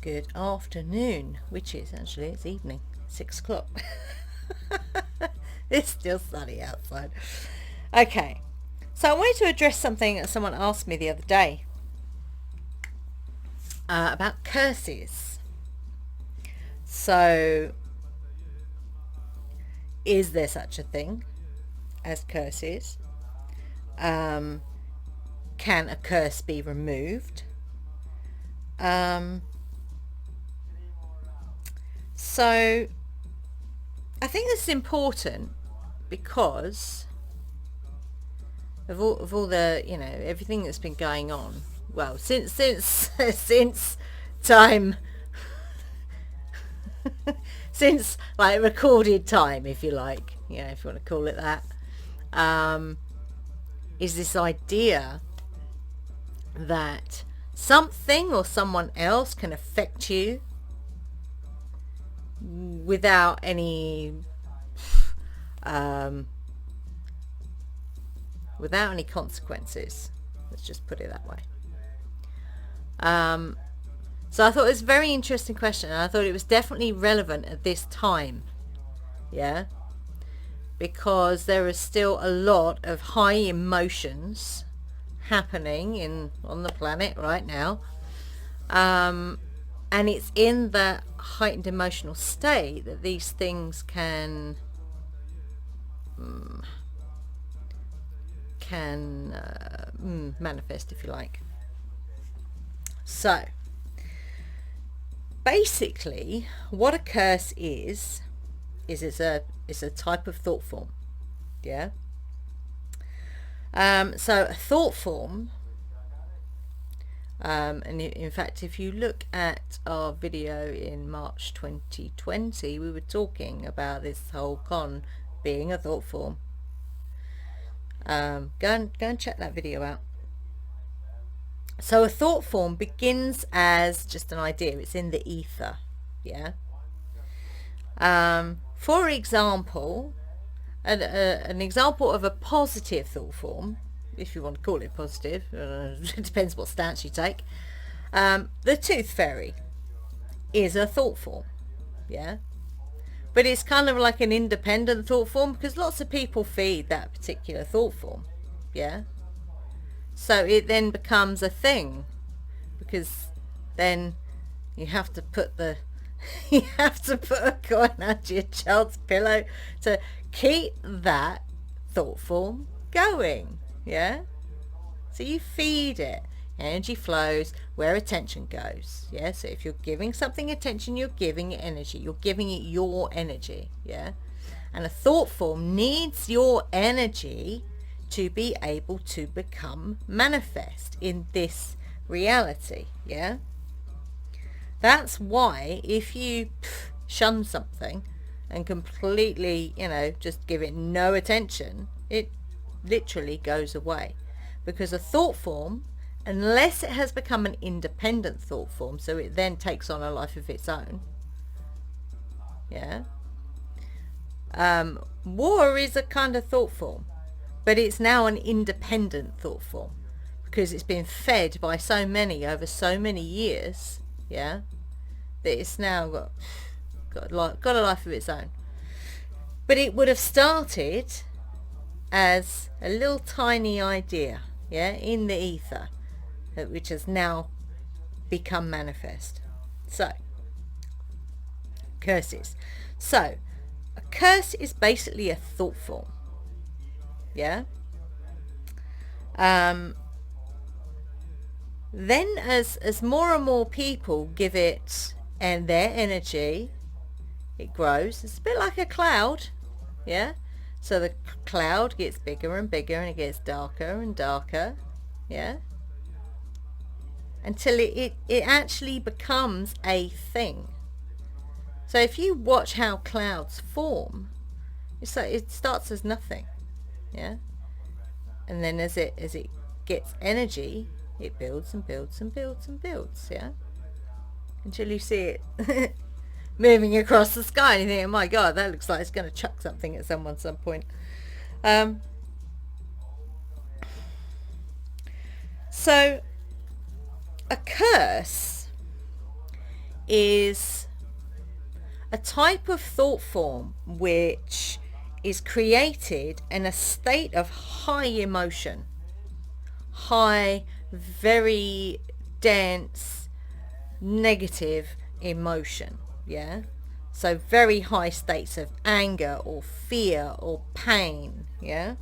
Good afternoon, which is actually, it's evening, 6 o'clock. It's still sunny outside. Okay, so I wanted to address something that someone asked me the other day about curses. So, is there such a thing as curses? Can a curse be removed? So I think this is important because of all the, everything that's been going on. Well, since since time, since like recorded time, if you like, if you want to call it that, is this idea that something or someone else can affect you without any consequences. Let's just put it that way. So I thought it was a very interesting question, and I thought it was definitely relevant at this time. Yeah, because there is still a lot of high emotions happening on the planet right now, and it's in that heightened emotional state that these things can manifest, if you like. So basically what a curse is it's a type of thought form. Yeah. So a thought form, and in fact, if you look at our video in March 2020, we were talking about this whole con being a thought form. Go and check that video out. So a thought form begins as just an idea. It's in the ether. Yeah. For example, an example of a positive thought form, if you want to call it positive, it depends what stance you take. The tooth fairy is a thought form. Yeah. But it's kind of like an independent thought form because lots of people feed that particular thought form. Yeah. So it then becomes a thing because then you have to put a coin under your child's pillow to keep that thought form going. Yeah. So you feed it. Energy flows where attention goes. Yeah. So if you're giving something attention, you're giving it energy. You're giving it your energy. Yeah. And a thought form needs your energy to be able to become manifest in this reality. Yeah. That's why if you shun something and completely, just give it no attention, it literally goes away. Because a thought form, unless it has become an independent thought form, so it then takes on a life of its own. Yeah. War is a kind of thought form, but it's now an independent thought form because it's been fed by so many over so many years. Yeah, that it's now got a life of its own. But it would have started as a little tiny idea, yeah, in the ether, which has now become manifest. So, curses. So, a curse is basically a thought form. Yeah. Then as more and more people give it and their energy, it grows. It's a bit like a cloud. Yeah. So the cloud gets bigger and bigger and it gets darker and darker. Yeah. Until it actually becomes a thing. So if you watch how clouds form, it's like it starts as nothing. Yeah. And then as it gets energy, it builds and builds and builds and builds. Yeah. Until you see it moving across the sky and you think, oh my god, that looks like it's going to chuck something at someone at some point. So a curse is a type of thought form which is created in a state of high emotion, high, very dense, negative emotion, yeah? So very high states of anger or fear or pain, yeah?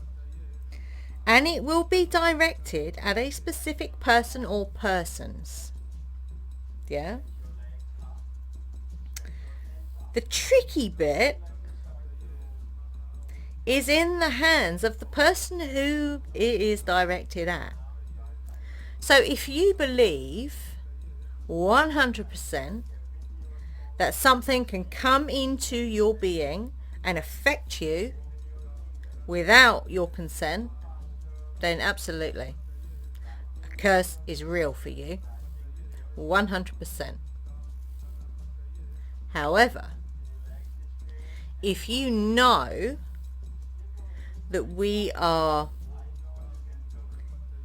And it will be directed at a specific person or persons, yeah? The tricky bit is in the hands of the person who it is directed at. So if you believe 100% that something can come into your being and affect you without your consent, then absolutely, a curse is real for you, 100%. However, if you know that we are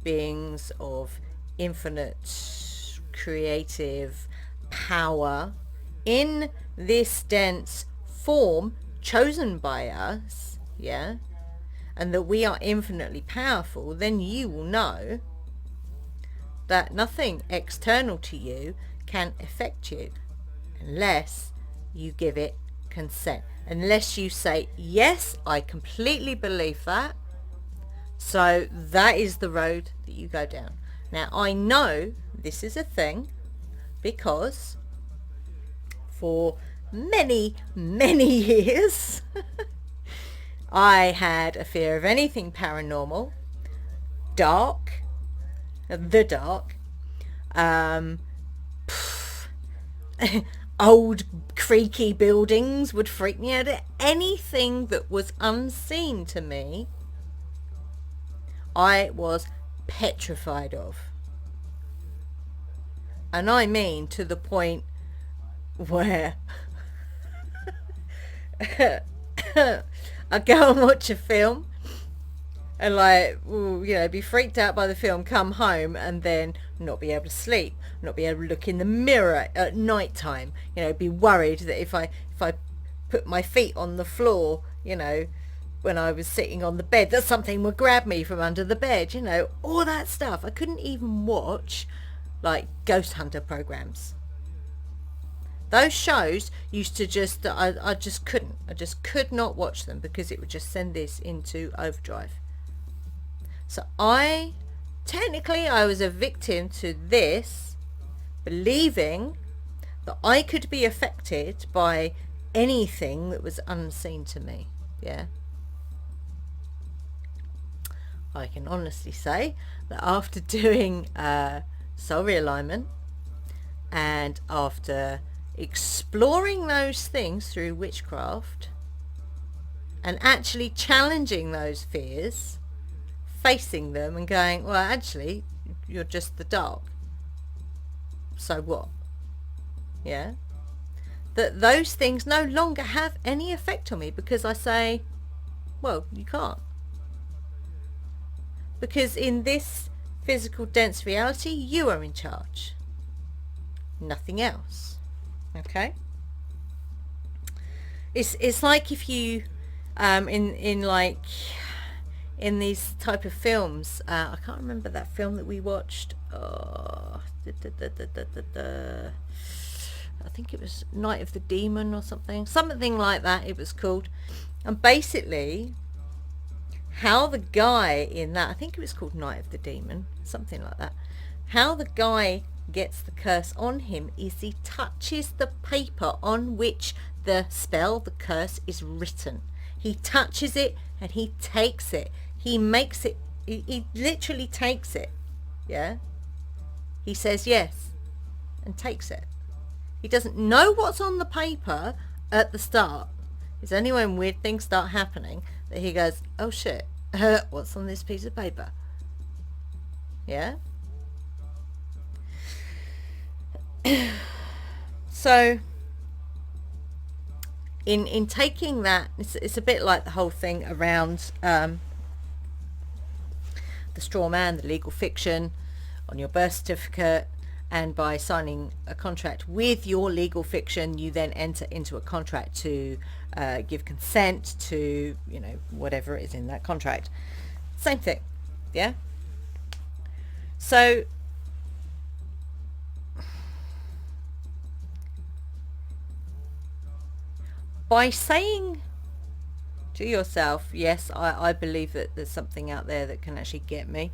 beings of infinite creative power in this dense form chosen by us, yeah, and that we are infinitely powerful, then you will know that nothing external to you can affect you unless you give it consent, unless you say, yes, I completely believe that, so that is the road that you go down. Now, I know this is a thing because for many, many years I had a fear of anything paranormal, dark, the dark, old creaky buildings would freak me out. Anything that was unseen to me, I was petrified of. And I mean to the point where I go and watch a film and be freaked out by the film, come home and then not be able to sleep, not be able to look in the mirror at night time, be worried that if I put my feet on the floor, when I was sitting on the bed, that something would grab me from under the bed, all that stuff. I couldn't even watch ghost hunter programs. Those shows used to I just could not watch them because it would just send this into overdrive. So I was a victim to this, believing that I could be affected by anything that was unseen to me, yeah. I can honestly say that after doing soul realignment and after exploring those things through witchcraft and actually challenging those fears, facing them and going, well, actually, you're just the dark. So what? Yeah? That those things no longer have any effect on me because I say, well, you can't. Because in this physical dense reality, you are in charge. Nothing else. Okay? It's like if you in these type of films, I can't remember that film that we watched. I think it was Night of the Demon or something like that it was called. And basically how the guy in that, I think it was called Night of the Demon, something like that, how the guy gets the curse on him is he touches the paper on which the spell, the curse, is written. He touches it and he takes it. He makes it, he literally takes it, yeah? He says yes and takes it. He doesn't know what's on the paper at the start. It's only when weird things start happening that he goes, oh shit, what's on this piece of paper? Yeah? So in taking that, it's a bit like the whole thing around the straw man, the legal fiction on your birth certificate, and by signing a contract with your legal fiction, you then enter into a contract to give consent to, you know, whatever is in that contract. Same thing, yeah? So by saying to yourself, yes, I believe that there's something out there that can actually get me,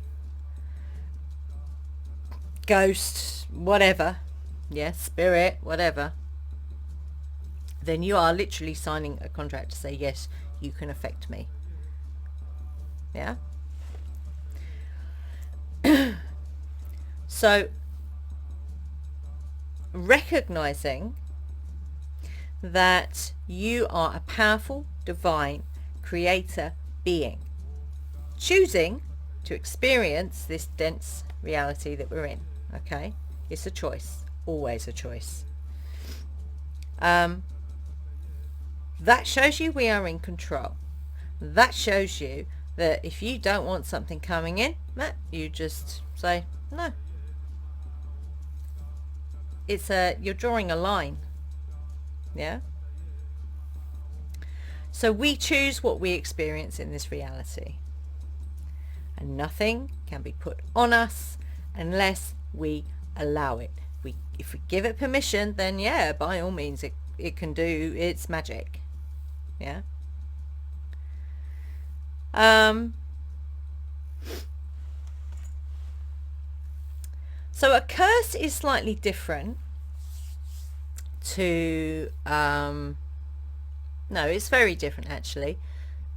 ghost, whatever, yeah, spirit, whatever, then you are literally signing a contract to say, yes, you can affect me. Yeah? So, recognizing that you are a powerful, divine creator being, choosing to experience this dense reality that we're in. Okay, it's a choice, always a choice. That shows you we are in control. That shows you that if you don't want something coming in, you just say no. It's you're drawing a line. Yeah. So we choose what we experience in this reality, and nothing can be put on us unless we allow it. If we give it permission, then yeah, by all means it can do its magic. Yeah. So a curse is slightly different to no, it's very different actually,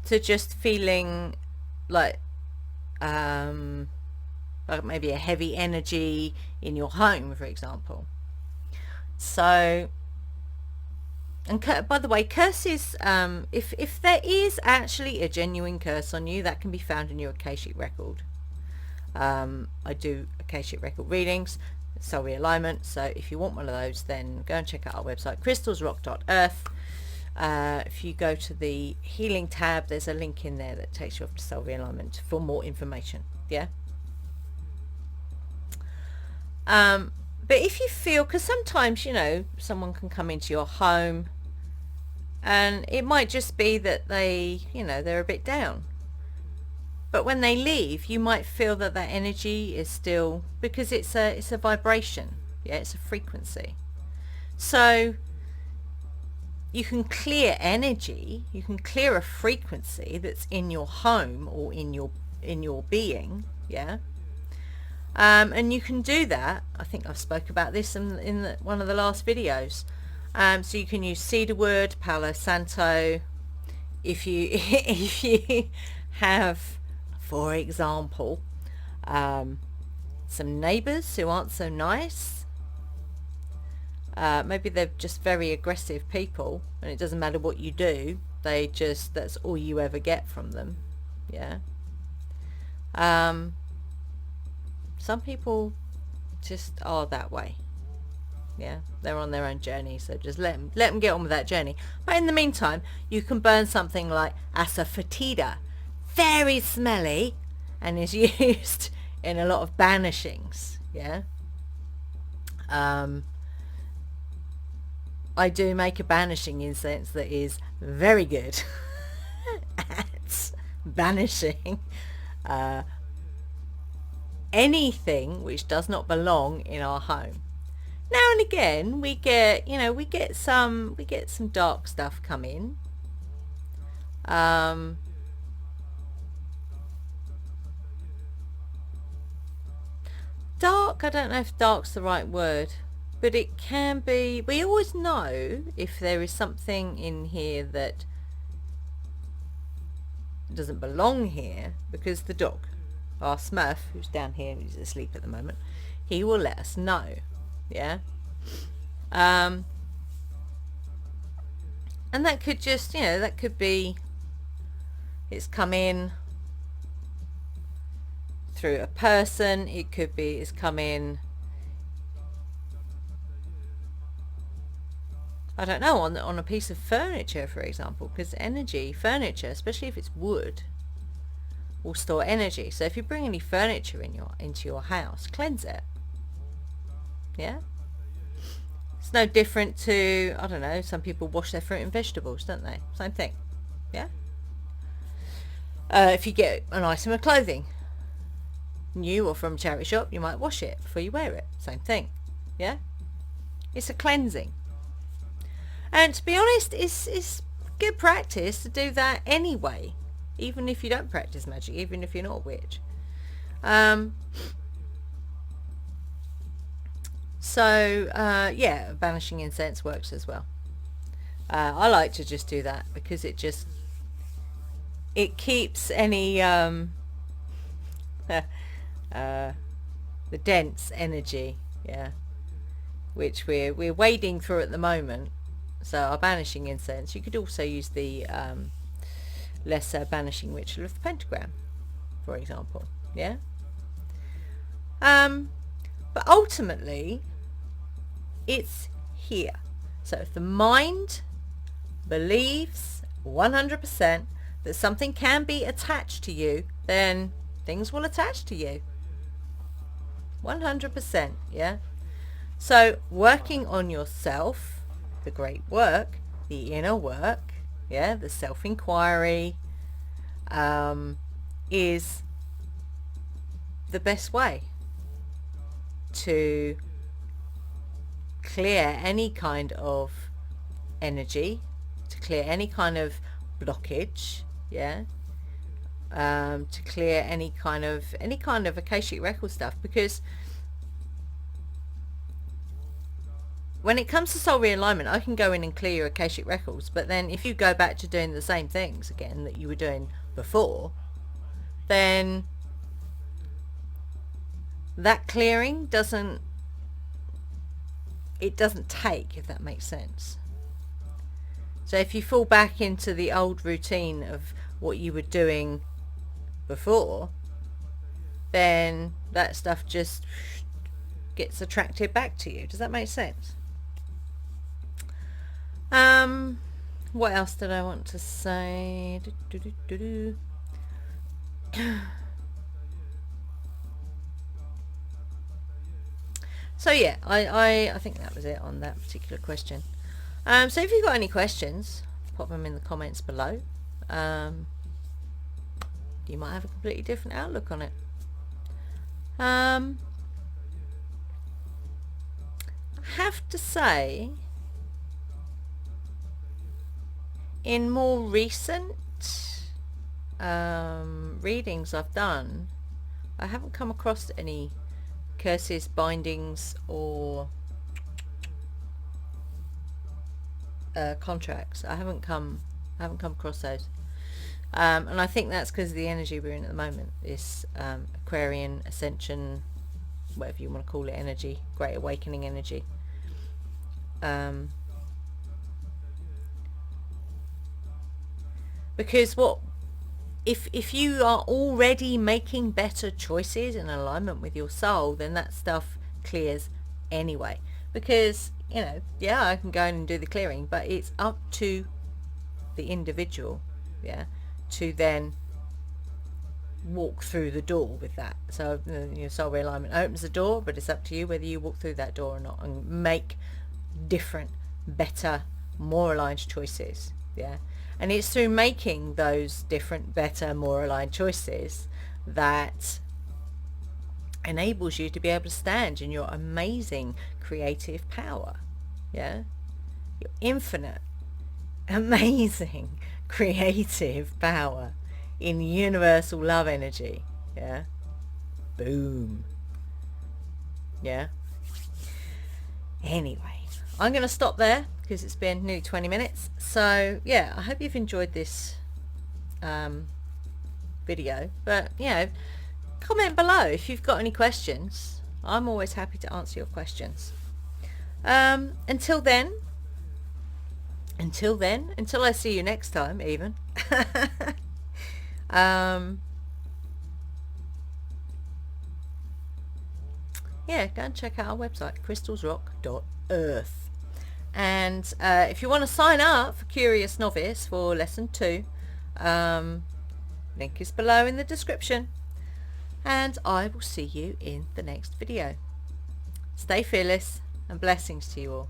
to just feeling like maybe a heavy energy in your home, for example. So, and by the way, curses, if there is actually a genuine curse on you, that can be found in your Akashic record. I do Akashic record readings, soul realignment, so if you want one of those, then go and check out our website, crystalsrock.earth. If you go to the healing tab, there's a link in there that takes you off to soul realignment for more information. Yeah. But if you feel, because sometimes, you know, someone can come into your home and it might just be that they, you know, they're a bit down. But when they leave, you might feel that that energy is still, because it's a vibration. Yeah, it's a frequency. So you can clear energy, you can clear a frequency that's in your home or in your being. Yeah. And you can do that. I think I've spoke about this in one of the last videos. So you can use cedarwood, Palo Santo. If you have, for example, some neighbours who aren't so nice, maybe they're just very aggressive people, and it doesn't matter what you do, that's all you ever get from them. Yeah. Some people just are that way. Yeah, they're on their own journey, so just let them get on with that journey. But in the meantime, you can burn something like asafoetida, very smelly, and is used in a lot of banishings. Yeah. I do make a banishing incense that is very good at banishing anything which does not belong in our home. Now and again we get some dark stuff come in. Dark, I don't know if dark's the right word, but it can be. We always know if there is something in here that doesn't belong here, because the dog, our Smurf, who's down here, he's asleep at the moment, he will let us know. Yeah. And that could just, that could be it's come in through a person. It could be it's come in, I don't know, on a piece of furniture, for example, because furniture, especially if it's wood, will store energy. So if you bring any furniture into your house, cleanse it. Yeah, it's no different to, I don't know, some people wash their fruit and vegetables, don't they? Same thing. Yeah. If you get an item of clothing, new or from a charity shop, you might wash it before you wear it. Same thing. Yeah. It's a cleansing. And to be honest, it's good practice to do that anyway, even if you don't practice magic, even if you're not a witch. Yeah, banishing incense works as well. I like to just do that because it keeps any the dense energy, yeah, which we're wading through at the moment. So our banishing incense, you could also use the lesser banishing ritual of the pentagram, for example. Yeah. But ultimately, it's here. So if the mind believes 100% that something can be attached to you, then things will attach to you. 100%, yeah? So working on yourself, the great work, the inner work, yeah, the self-inquiry, is the best way to clear any kind of energy, to clear any kind of blockage, yeah, to clear any kind of Akashic record stuff, because when it comes to soul realignment, I can go in and clear your Akashic records, but then if you go back to doing the same things again that you were doing before, then that clearing doesn't take, if that makes sense. So if you fall back into the old routine of what you were doing before, then that stuff just gets attracted back to you. Does that make sense? What else did I want to say? So yeah, I think that was it on that particular question. So if you've got any questions, pop them in the comments below. You might have a completely different outlook on it. I have to say, in more recent readings I've done, I haven't come across any curses, bindings, or contracts. I haven't come across those, and I think that's because of the energy we're in at the moment. This Aquarian ascension, whatever you want to call it, energy, Great Awakening energy. Because if you are already making better choices in alignment with your soul, then that stuff clears anyway. Because, you know, yeah, I can go in and do the clearing, but it's up to the individual, yeah, to then walk through the door with that. So your soul realignment opens the door, but it's up to you whether you walk through that door or not and make different, better, more aligned choices, yeah. And it's through making those different, better, more aligned choices that enables you to be able to stand in your amazing creative power. Yeah? Your infinite, amazing creative power in universal love energy. Yeah? Boom. Yeah? Anyway, I'm going to stop there because it's been nearly 20 minutes. So yeah, I hope you've enjoyed this video. But, you know, comment below if you've got any questions. I'm always happy to answer your questions. Until I see you next time, even. Yeah, go and check out our website, crystalsrock.earth. And if you want to sign up for Curious Novice for lesson 2, link is below in the description. And I will see you in the next video. Stay fearless and blessings to you all.